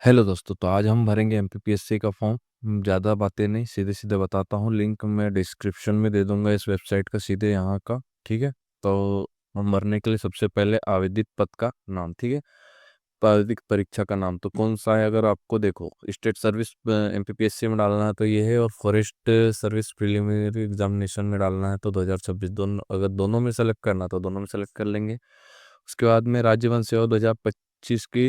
Hello दोस्तों, तो आज हम भरेंगे एमपीपीएससी का फॉर्म। ज़्यादा बातें नहीं, सीधे सीधे बताता हूँ। लिंक मैं डिस्क्रिप्शन में दे दूंगा इस वेबसाइट का, सीधे यहाँ का। ठीक है, तो हम भरने के लिए सबसे पहले आवेदित पद का नाम, ठीक है, प्रायोगिक परीक्षा का नाम तो कौन सा है। अगर आपको देखो स्टेट सर्विस एमपीपीएससी में डालना है तो ये है, और फॉरेस्ट सर्विस प्रिलिमिनरी एग्जामिनेशन में डालना है तो 2026। दोनों, अगर दोनों में सेलेक्ट करना तो दोनों में सेलेक्ट कर लेंगे। उसके बाद में राज्य वन सेवा 2025 की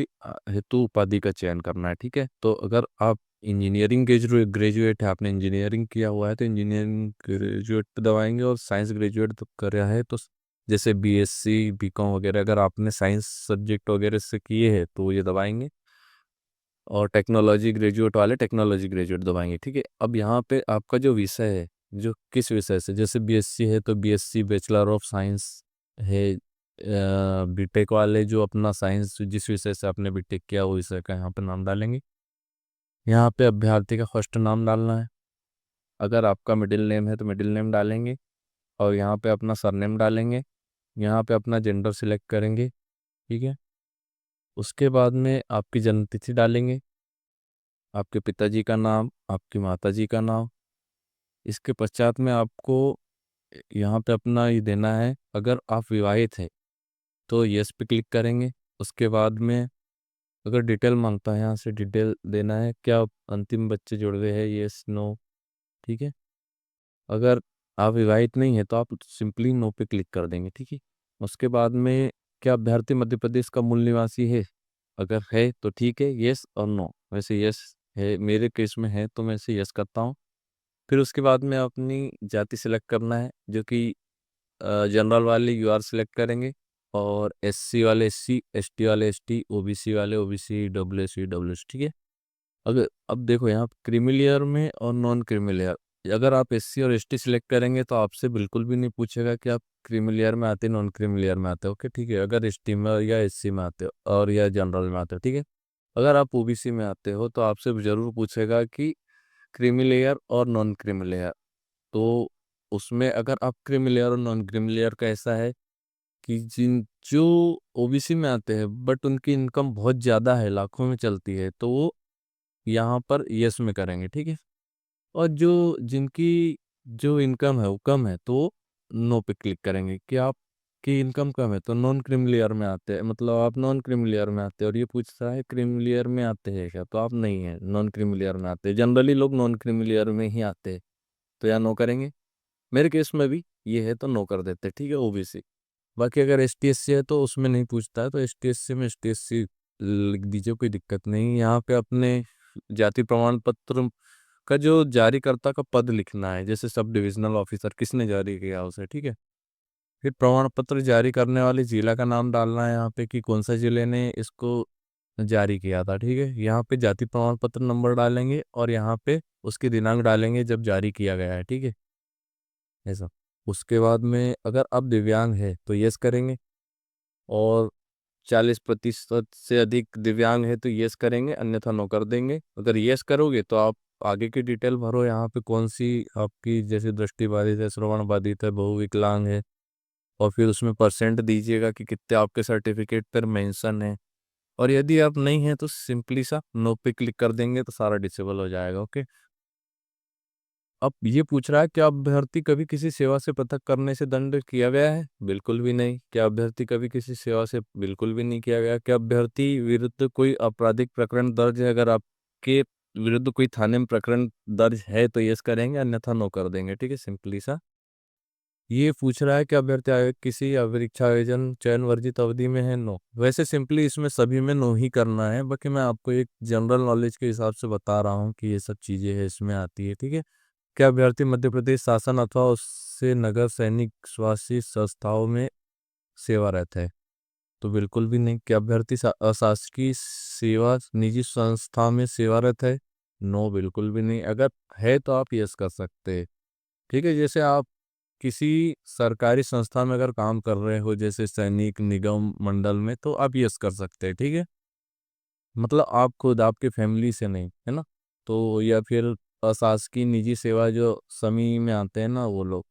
हेतु उपाधि का चयन करना है। ठीक है, तो अगर आप इंजीनियरिंग ग्रेजुएट है, आपने इंजीनियरिंग किया हुआ है तो इंजीनियरिंग ग्रेजुएट पे दबाएंगे, और साइंस ग्रेजुएट तो कर रहा है तो जैसे बीएससी बीकॉम वगैरह, अगर आपने साइंस सब्जेक्ट वगैरह से किए हैं तो ये दबाएंगे। और टेक्नोलॉजी ग्रेजुएट वाले टेक्नोलॉजी ग्रेजुएट दबाएंगे। ठीक है, अब यहाँ पे आपका जो विषय है, जो किस विषय से, जैसे बीएससी है तो बीएससी बैचलर ऑफ साइंस है। बीटेक वाले जो अपना साइंस, जिस विषय से आपने बीटेक किया वो विषय का यहाँ पे नाम डालेंगे। यहाँ पे अभ्यर्थी का फर्स्ट नाम डालना है। अगर आपका मिडिल नेम है तो मिडिल नेम डालेंगे, और यहाँ पे अपना सरनेम डालेंगे। यहाँ पे अपना जेंडर सिलेक्ट करेंगे। ठीक है, उसके बाद में आपकी जन्म तिथि डालेंगे, आपके पिताजी का नाम, आपकी माताजी का नाम। इसके पश्चात में आपको यहाँ पे अपना ये देना है। अगर आप विवाहित हैं तो यस पे क्लिक करेंगे। उसके बाद में अगर डिटेल मांगता है, यहाँ से डिटेल देना है, क्या अंतिम बच्चे जुड़ रहे हैं, यस नो। ठीक है, अगर आप विवाहित नहीं है तो आप सिंपली नो पे क्लिक कर देंगे। ठीक है, उसके बाद में क्या अभ्यर्थी मध्य प्रदेश का मूल निवासी है, अगर है तो ठीक है, यस और नो। वैसे यस है, मेरे केस में है तो मैं इसे यस करता हूँ। फिर उसके बाद में अपनी जाति सिलेक्ट करना है, जो कि जनरल वाले यूआर सिलेक्ट करेंगे, और एससी वाले एससी, एसटी वाले एसटी, ओबीसी वाले ओबीसी, डब्ल्यूएससी डब्ल्यूएस। ठीक है, अगर अब देखो यहाँ क्रीमी लेयर में और नॉन क्रीमी लेयर, अगर आप एससी और एसटी सिलेक्ट करेंगे तो आपसे बिल्कुल भी नहीं पूछेगा कि आप क्रीमी लेयर में आते नॉन क्रीमी लेयर में आते हो। ओके, ठीक है, अगर एसटी में या एससी में आते हो और या जनरल में आते हो। ठीक है, अगर आप ओबीसी में आते हो तो आपसे जरूर पूछेगा कि क्रीमी लेयर और नॉन क्रीमी लेयर। तो उसमें अगर आप क्रीमी लेयर और नॉन क्रीमी लेयर का ऐसा है कि जिन जो ओबीसी में आते हैं बट उनकी इनकम बहुत ज़्यादा है, लाखों में चलती है, तो वो यहाँ पर यस में करेंगे। ठीक है, और जो जिनकी जो इनकम है वो कम है तो नो पे क्लिक करेंगे। कि आपकी इनकम कम है तो नॉन क्रीमी लेयर में आते हैं, मतलब आप नॉन क्रीमी लेयर में आते हैं। और ये पूछ रहा है क्रीमी लेयर में आते हैं क्या, तो आप नहीं है, नॉन क्रीमी लेयर में आते हैं। जनरली लोग नॉन क्रीमी लेयर में ही आते हैं, तो यहाँ नो करेंगे। मेरे केस में भी ये है तो नो कर देते हैं। ठीक है, ओबीसी। बाकी अगर एस टी एस सी है तो उसमें नहीं पूछता है, तो एस टी एस सी में एस टी एस सी लिख दीजिए, कोई दिक्कत नहीं। यहाँ पे अपने जाति प्रमाण पत्र का जो जारीकर्ता का पद लिखना है, जैसे सब डिविजनल ऑफिसर किसने जारी किया उसे। ठीक है, फिर प्रमाण पत्र जारी करने वाले जिला का नाम डालना है यहाँ पे, कि कौन सा जिले ने इसको जारी किया था। ठीक है, यहाँ पे जाति प्रमाण पत्र नंबर डालेंगे, और यहाँ पे उसकी दिनांक डालेंगे जब जारी किया गया है। ठीक है, ऐसा। उसके बाद में अगर आप दिव्यांग है तो यस करेंगे, और 40% से अधिक दिव्यांग है तो यस करेंगे, अन्यथा नो कर देंगे। अगर यस करोगे तो आप आगे की डिटेल भरो, यहाँ पे कौन सी आपकी, जैसे दृष्टिबाधित है, श्रवण बाधित है, बहुविकलांग है, और फिर उसमें परसेंट दीजिएगा कि कितने आपके सर्टिफिकेट पर मेंशन है। और यदि आप नहीं है तो सिंपली सा नो पे क्लिक कर देंगे तो सारा डिसेबल हो जाएगा। ओके, अब ये पूछ रहा है क्या अभ्यर्थी कभी किसी सेवा से पृथक करने से दंड किया गया है, बिल्कुल भी नहीं। क्या अभ्यर्थी कभी किसी सेवा से, बिल्कुल भी नहीं किया गया। क्या अभ्यर्थी विरुद्ध कोई आपराधिक प्रकरण दर्ज है, अगर आपके विरुद्ध कोई थाने में प्रकरण दर्ज है तो यस करेंगे, अन्यथा नो कर देंगे। ठीक है, सिंपली सा। ये पूछ रहा है कि अभ्यर्थी किसी परीक्षा आयोजन चयन वर्जित अवधि में है, नो। वैसे सिंपली इसमें सभी में नो ही करना है, बाकी मैं आपको एक जनरल नॉलेज के हिसाब से बता रहा हूँ कि ये सब चीजें है इसमें आती है। ठीक है, क्या अभ्यर्थी मध्य प्रदेश शासन अथवा उससे नगर सैनिक स्वास्थ्य संस्थाओं में सेवारत है, तो बिल्कुल भी नहीं। क्या अभ्यर्थी अशासकीय सेवा निजी संस्था में सेवारत है, नो, बिल्कुल भी नहीं। अगर है तो आप यस कर सकते हैं। ठीक है, जैसे आप किसी सरकारी संस्था में अगर काम कर रहे हो, जैसे सैनिक निगम मंडल में, तो आप यस कर सकते हैं। ठीक है, मतलब आप खुद, आपके फैमिली से नहीं, है ना। तो या फिर अशासकीय निजी सेवा जो समी में आते हैं ना वो लोग।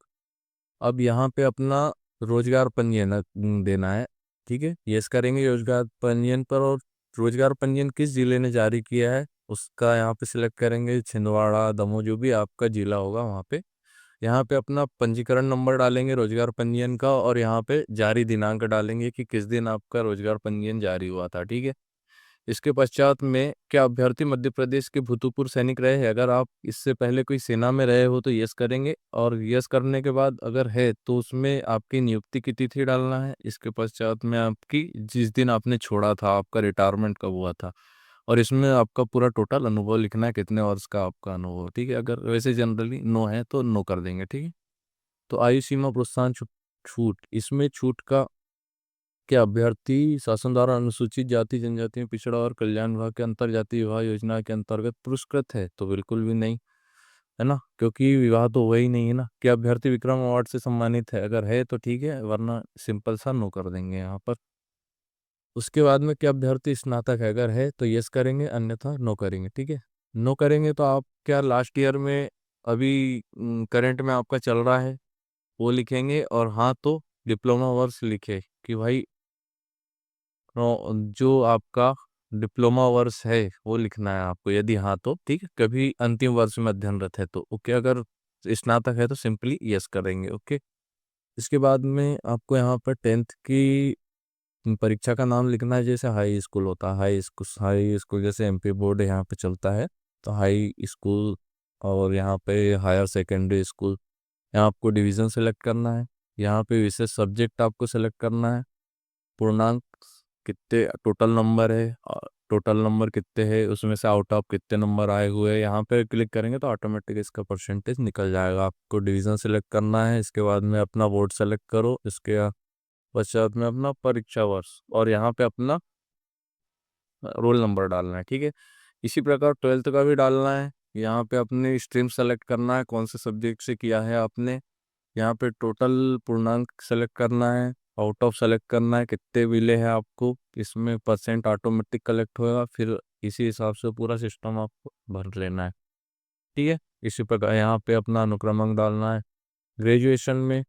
अब यहाँ पे अपना रोजगार पंजीयन देना है। ठीक है, यस करेंगे रोजगार पंजीयन पर, और रोजगार पंजीयन किस जिले ने जारी किया है उसका यहाँ पे सिलेक्ट करेंगे, छिंदवाड़ा, दमोह, जो भी आपका जिला होगा वहाँ पे। यहाँ पे अपना पंजीकरण नंबर डालेंगे रोजगार पंजीयन का, और यहाँ पे जारी दिनांक डालेंगे कि किस दिन आपका रोजगार पंजीयन जारी हुआ था, ठीक है। इसके पश्चात में क्या अभ्यर्थी मध्य प्रदेश के भूतपूर्व सैनिक रहे हैं? अगर आप इससे पहले कोई सेना में रहे हो तो यस करेंगे, और यस करने के बाद अगर है तो उसमें आपकी नियुक्ति की तिथि डालना है। इसके पश्चात में आपकी जिस दिन आपने छोड़ा था, आपका रिटायरमेंट कब हुआ था, और इसमें आपका पूरा टोटल अनुभव लिखना है, कितने वर्ष का आपका अनुभव, ठीक है। अगर वैसे जनरली नो है तो नो कर देंगे, ठीक है। तो आयु सीमा प्रोत्साहन छूट, इसमें छूट का क्या अभ्यर्थी शासन द्वारा अनुसूचित जाति जनजाति में पिछड़ा और कल्याण विभाग के अंतर जातीय विवाह योजना के अंतर्गत पुरस्कृत है? तो बिल्कुल भी नहीं, है ना, क्योंकि विवाह तो हुआ ही नहीं है ना। क्या अभ्यर्थी विक्रम अवार्ड से सम्मानित है? अगर है तो ठीक है, वरना सिंपल सा नो कर देंगे यहाँ पर। उसके बाद में क्या अभ्यर्थी स्नातक है? अगर है तो यस करेंगे, अन्यथा नो करेंगे, ठीक है। नो करेंगे तो आप क्या लास्ट ईयर में अभी करंट में आपका चल रहा है वो लिखेंगे, और हाँ तो डिप्लोमा वर्ष लिखे कि भाई जो आपका डिप्लोमा वर्ष है वो लिखना है आपको, यदि हाँ तो ठीक है, कभी अंतिम वर्ष में अध्ययनरत है तो ओके, अगर स्नातक है तो सिंपली यस करेंगे, ओके। इसके बाद में आपको यहाँ पर 10th की परीक्षा का नाम लिखना है। जैसे हाई स्कूल होता है, हाई स्कूल जैसे एमपी बोर्ड यहाँ पे चलता है, तो हाई स्कूल, और यहाँ पे हायर सेकेंडरी स्कूल, यहाँ आपको डिवीज़न सेलेक्ट करना है। यहाँ पे विशेष सब्जेक्ट आपको सेलेक्ट करना है। पूर्णांक कितने टोटल नंबर है, टोटल नंबर कितने हैं, उसमें से आउट ऑफ कितने नंबर आए हुए हैं, यहाँ पे क्लिक करेंगे तो ऑटोमेटिक इसका परसेंटेज निकल जाएगा। आपको डिवीज़न सेलेक्ट करना है, इसके बाद में अपना बोर्ड सेलेक्ट करो, इसके पश्चात में अपना परीक्षा वर्ष, और यहाँ पे अपना रोल नंबर डालना है, ठीक है। इसी प्रकार 12th का भी डालना है। यहाँ पे अपने स्ट्रीम सेलेक्ट करना है, कौन से सब्जेक्ट से किया है आपने। यहाँ पे टोटल पूर्णांक सेलेक्ट करना है, आउट ऑफ सेलेक्ट करना है, कितने मिले हैं आपको, इसमें परसेंट ऑटोमेटिक कलेक्ट होगा, फिर इसी हिसाब से पूरा सिस्टम आपको भर लेना है, ठीक है। इसी प्रकार यहाँ पे अपना अनुक्रमांक डालना है। ग्रेजुएशन में,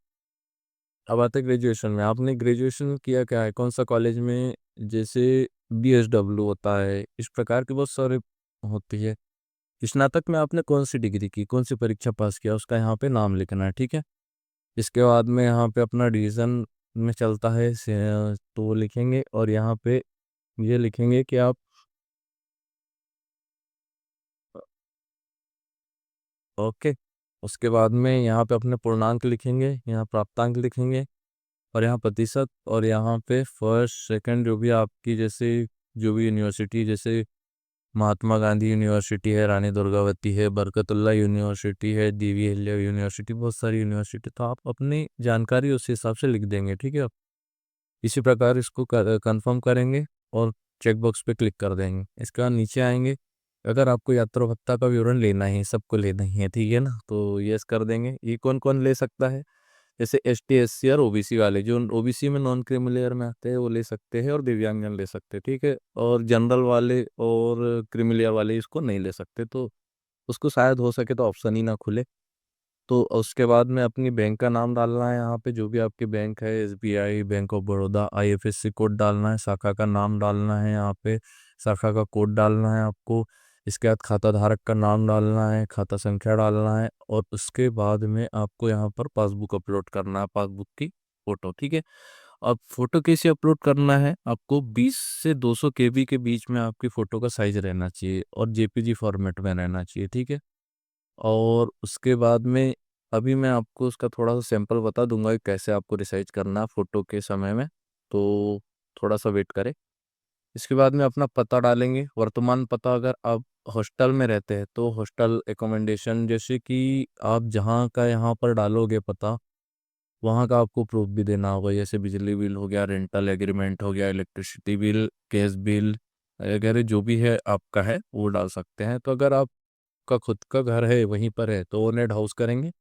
अब आते हैं ग्रेजुएशन में, आपने ग्रेजुएशन किया क्या है, कौन सा कॉलेज में, जैसे बीएसडब्ल्यू होता है, इस प्रकार के बहुत सारे होती है। स्नातक में आपने कौन सी डिग्री की, कौन सी परीक्षा पास किया, उसका यहाँ पे नाम लिखना है, ठीक है। इसके बाद में यहाँ पे अपना डिवीज़न में चलता है तो वो लिखेंगे, और यहाँ पे ये लिखेंगे कि आप ओके। उसके बाद में यहाँ पे अपने पूर्णांक लिखेंगे, यहाँ प्राप्तांक लिखेंगे, और यहाँ प्रतिशत, और यहाँ पे फर्स्ट सेकंड जो भी आपकी, जैसे जो भी यूनिवर्सिटी, जैसे महात्मा गांधी यूनिवर्सिटी है, रानी दुर्गावती है, बरकतुल्ला यूनिवर्सिटी है, डीवी हिल्लिया यूनिवर्सिटी, बहुत सारी यूनिवर्सिटी, तो आप अपनी जानकारी उस हिसाब से लिख देंगे, ठीक है। इसी प्रकार इसको कंफर्म करेंगे और चेक बॉक्स पे क्लिक कर देंगे। इसके बाद नीचे आएंगे, अगर आपको यात्रा भत्ता का विवरण लेना है, सबको लेना ही है, ठीक है ना, तो यस कर देंगे। ये कौन कौन ले सकता है, जैसे एसटी एससी और ओबीसी वाले, जो ओबीसी में नॉन क्रीमी में आते हैं वो ले सकते हैं, और दिव्यांगजन ले सकते हैं, ठीक है। और जनरल वाले और क्रीमी वाले इसको नहीं ले सकते, तो उसको शायद हो सके तो ऑप्शन ही ना खुले। तो उसके बाद में अपनी बैंक का नाम डालना है, यहाँ पे जो भी आपकी बैंक है, SBI, bank of Baroda, IFSC code डालना है, शाखा का नाम डालना है, यहाँ पे शाखा का कोड डालना है आपको। इसके बाद खाता धारक का नाम डालना है, खाता संख्या डालना है, और उसके बाद में आपको यहाँ पर पासबुक अपलोड करना है, पासबुक की फोटो, ठीक है। अब फोटो कैसे अपलोड करना है, आपको 20 से 200 केबी के बीच में आपकी फोटो का साइज रहना चाहिए, और जेपीजी फॉर्मेट में रहना चाहिए, ठीक है। और उसके बाद में अभी मैं आपको उसका थोड़ा सा सैंपल बता दूंगा कि कैसे आपको रिसाइज करना है फोटो के समय में, तो थोड़ा सा वेट करें। इसके बाद में अपना पता डालेंगे, वर्तमान पता। अगर आप हॉस्टल में रहते हैं तो हॉस्टल एकोमोडेशन, जैसे कि आप जहाँ का यहाँ पर डालोगे पता, वहाँ का आपको प्रूफ भी देना होगा, जैसे बिजली बिल हो गया, रेंटल एग्रीमेंट हो गया, इलेक्ट्रिसिटी बिल, गैस बिल वगैरह जो भी है आपका है वो डाल सकते हैं। तो अगर आपका खुद का घर है वहीं पर है तो ओनेड हाउस करेंगे,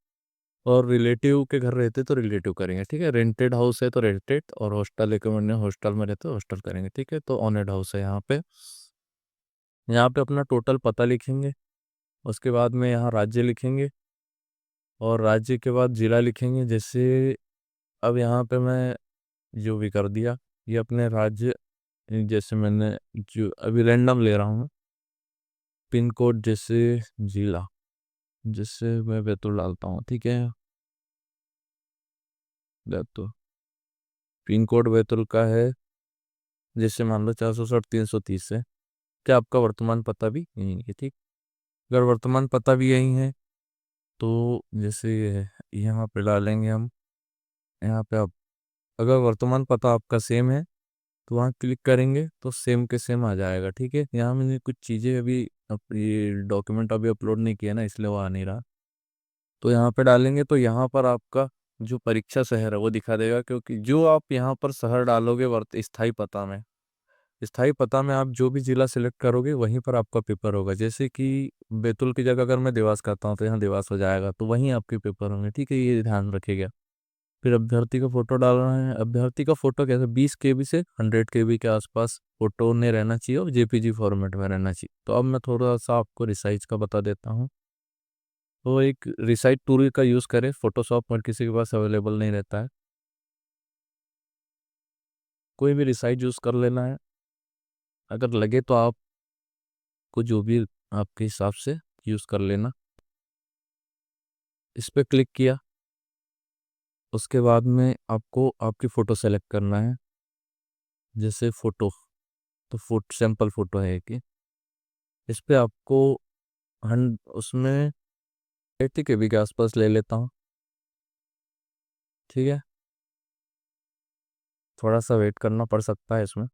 और रिलेटिव के घर रहते तो रिलेटिव करेंगे, ठीक है। रेंटेड हाउस है तो रेंटेड, और हॉस्टल एकोमोडेशन हॉस्टल में रहते तो हॉस्टल करेंगे, ठीक है। तो ओनेड हाउस है यहाँ पे अपना टोटल पता लिखेंगे। उसके बाद में यहाँ राज्य लिखेंगे, और राज्य के बाद जिला लिखेंगे। जैसे अब यहाँ पे मैं जो भी कर दिया, ये अपने राज्य जैसे मैंने जो अभी रैंडम ले रहा हूँ, पिन कोड जैसे जिला, जैसे मैं बैतूल डालता हूँ, ठीक है। बैतूल, पिन कोड बैतूल का है, जैसे मान लो 460 330 है। क्या आपका वर्तमान पता भी यही है? ठीक। अगर वर्तमान पता भी यही है तो जैसे यहाँ पे डालेंगे हम, यहाँ पे आप, अगर वर्तमान पता आपका सेम है तो वहाँ क्लिक करेंगे तो सेम के सेम आ जाएगा, ठीक है। यहाँ मैंने कुछ चीज़ें अभी ये डॉक्यूमेंट अभी अपलोड नहीं किया ना, इसलिए वो आ नहीं रहा। तो यहाँ पे डालेंगे तो यहाँ पर आपका जो परीक्षा शहर है वो दिखा देगा, क्योंकि जो आप यहाँ पर शहर डालोगे वर्त स्थाई पता में, स्थाई पता में आप जो भी जिला सिलेक्ट करोगे वहीं पर आपका पेपर होगा। जैसे कि बैतूल की जगह अगर मैं देवास करता हूँ तो यहाँ देवास हो जाएगा, तो वहीं आपके पेपर होंगे, ठीक है, ये ध्यान रखिएगा। फिर अभ्यर्थी का फोटो डालना है। अभ्यर्थी का फोटो कैसे, 20 KB से 100 KB के आसपास फोटो ने रहना चाहिए और जेपीजी फॉर्मेट में रहना चाहिए। तो अब मैं थोड़ा सा आपको रिसाइज का बता देता हूँ। तो एक रिसाइज टूल का यूज़ करें, फोटोशॉप पर किसी के पास अवेलेबल नहीं रहता है, कोई भी रिसाइज यूज़ कर लेना है। अगर लगे तो आपको जो भी आपके हिसाब से यूज़ कर लेना। इस पर क्लिक किया, उसके बाद में आपको आपकी फ़ोटो सेलेक्ट करना है। जैसे फ़ोटो, तो फोटो सैंपल फ़ोटो है कि इस पे आपको उसमें 80 KB के आसपास ले लेता हूँ, ठीक है। थोड़ा सा वेट करना पड़ सकता है इसमें।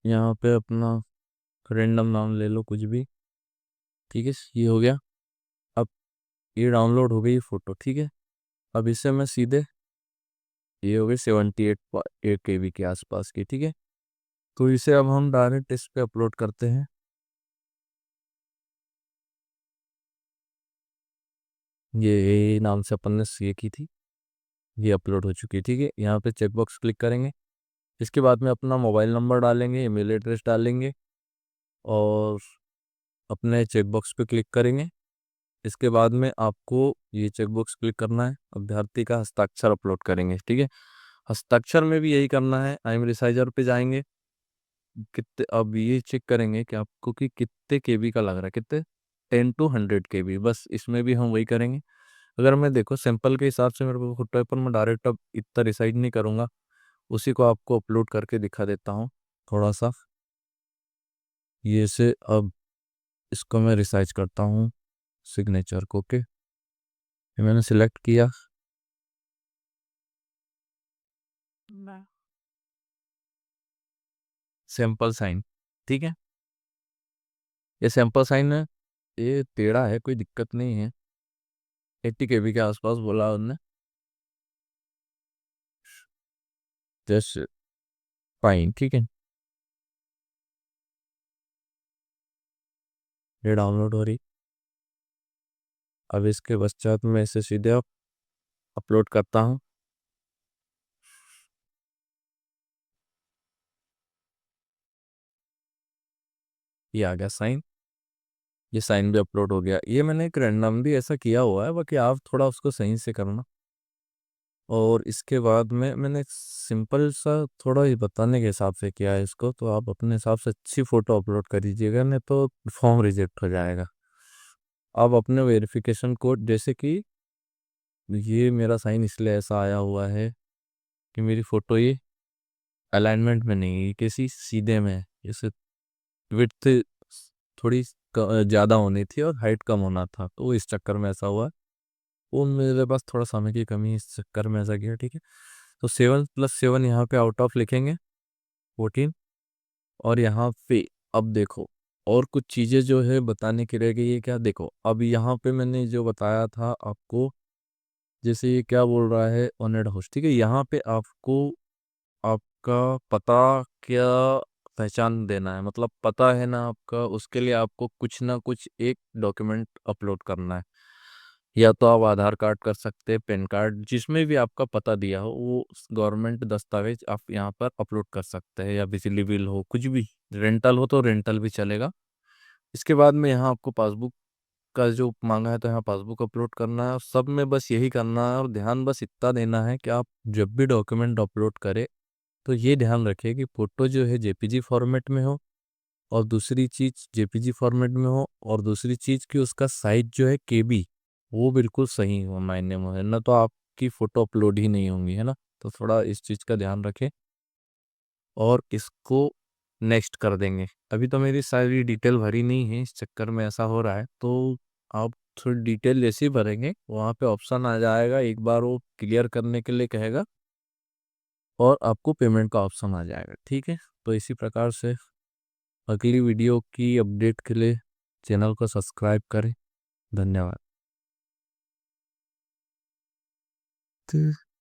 यहाँ पे अपना रैंडम नाम ले लो कुछ भी, ठीक है, ये हो गया। अब ये डाउनलोड हो गई फ़ोटो, ठीक है। अब इसे मैं सीधे, ये हो गई 78 KB के आसपास की, ठीक है। तो इसे अब हम डायरेक्ट इस पे अपलोड करते हैं। ये नाम से अपन ने ये की थी, ये अपलोड हो चुकी है, ठीक है। यहाँ पे चेकबॉक्स क्लिक करेंगे। इसके बाद में अपना मोबाइल नंबर डालेंगे, ईमेल एड्रेस डालेंगे और अपने चेकबॉक्स पे क्लिक करेंगे। इसके बाद में आपको ये चेकबॉक्स क्लिक करना है, अभ्यर्थी का हस्ताक्षर अपलोड करेंगे, ठीक है। हस्ताक्षर में भी यही करना है, आई एम रिसाइजर पे जाएंगे, कितने, अब ये चेक करेंगे कि आपको कि कितने केबी का लग रहा है, कितने, 10 to 100 KB, बस इसमें भी हम वही करेंगे। अगर मैं देखो सैंपल के हिसाब से मेरे को फोटो है, पर मैं डायरेक्ट अब इतना रिसाइज नहीं करूँगा, उसी को आपको अपलोड करके दिखा देता हूँ थोड़ा सा। ये से अब इसको मैं रिसाइज करता हूँ सिग्नेचर को, ओके, ये मैंने सिलेक्ट किया, सैंपल साइन, ठीक है। ये सैंपल साइन है, ये टेढ़ा है, कोई दिक्कत नहीं है, 80 KB के आसपास बोला उन्होंने, जस्ट फाइन, ठीक है। ये डाउनलोड हो रही। अब इसके पश्चात मैं इसे सीधे अपलोड करता हूँ। ये आ गया साइन, ये साइन भी अपलोड हो गया। ये मैंने एक रैंडम भी ऐसा किया हुआ है, बाकी आप थोड़ा उसको सही से करना। और इसके बाद में मैंने सिंपल सा थोड़ा ही बताने के हिसाब से किया है इसको, तो आप अपने हिसाब से अच्छी फ़ोटो अपलोड कर दीजिएगा, नहीं तो फॉर्म रिजेक्ट हो जाएगा। अब अपने वेरिफिकेशन कोड, जैसे कि ये मेरा साइन इसलिए ऐसा आया हुआ है कि मेरी फ़ोटो ये अलाइनमेंट में नहीं है, ये किसी सीधे में है। जैसे विड्थ थोड़ी ज़्यादा होनी थी और हाइट कम होना था, तो इस चक्कर में ऐसा हुआ। वो मेरे पास थोड़ा समय की कमी, इस चक्कर में ऐसा किया, ठीक है। तो 7+7 यहाँ पे आउट ऑफ लिखेंगे, 14। और यहाँ पे अब देखो और कुछ चीज़ें जो है बताने की रह गई है, क्या देखो, अब यहाँ पे मैंने जो बताया था आपको, जैसे ये क्या बोल रहा है, ऑनर्ड होस्ट, ठीक है। यहाँ पे आपको आपका पता क्या पहचान देना है, मतलब पता है ना आपका, उसके लिए आपको कुछ ना कुछ एक डॉक्यूमेंट अपलोड करना है। या तो आप आधार कार्ड कर सकते हैं, पैन कार्ड, जिसमें भी आपका पता दिया हो वो गवर्नमेंट दस्तावेज आप यहाँ पर अपलोड कर सकते हैं, या बिजली बिल हो, कुछ भी, रेंटल हो तो रेंटल भी चलेगा। इसके बाद में यहाँ आपको पासबुक का जो मांगा है तो यहाँ पासबुक अपलोड करना है, और सब में बस यही करना है। और ध्यान बस इतना देना है कि आप जब भी डॉक्यूमेंट अपलोड करें तो ये ध्यान रखें कि फोटो जो है जेपीजी फॉर्मेट में हो, और दूसरी चीज जेपीजी फॉर्मेट में हो, और दूसरी चीज कि उसका साइज जो है केबी वो बिल्कुल सही हो मायने में, है ना, तो आपकी फोटो अपलोड ही नहीं होंगी, है ना। तो थोड़ा इस चीज का ध्यान रखें और इसको नेक्स्ट कर देंगे। अभी तो मेरी सारी डिटेल भरी नहीं है, इस चक्कर में ऐसा हो रहा है। तो आप थोड़ी डिटेल जैसे ही भरेंगे वहाँ पे ऑप्शन आ जाएगा, एक बार वो क्लियर करने के लिए कहेगा और आपको पेमेंट का ऑप्शन आ जाएगा, ठीक है। तो इसी प्रकार से अगली वीडियो की अपडेट के लिए चैनल को सब्सक्राइब करें। धन्यवाद।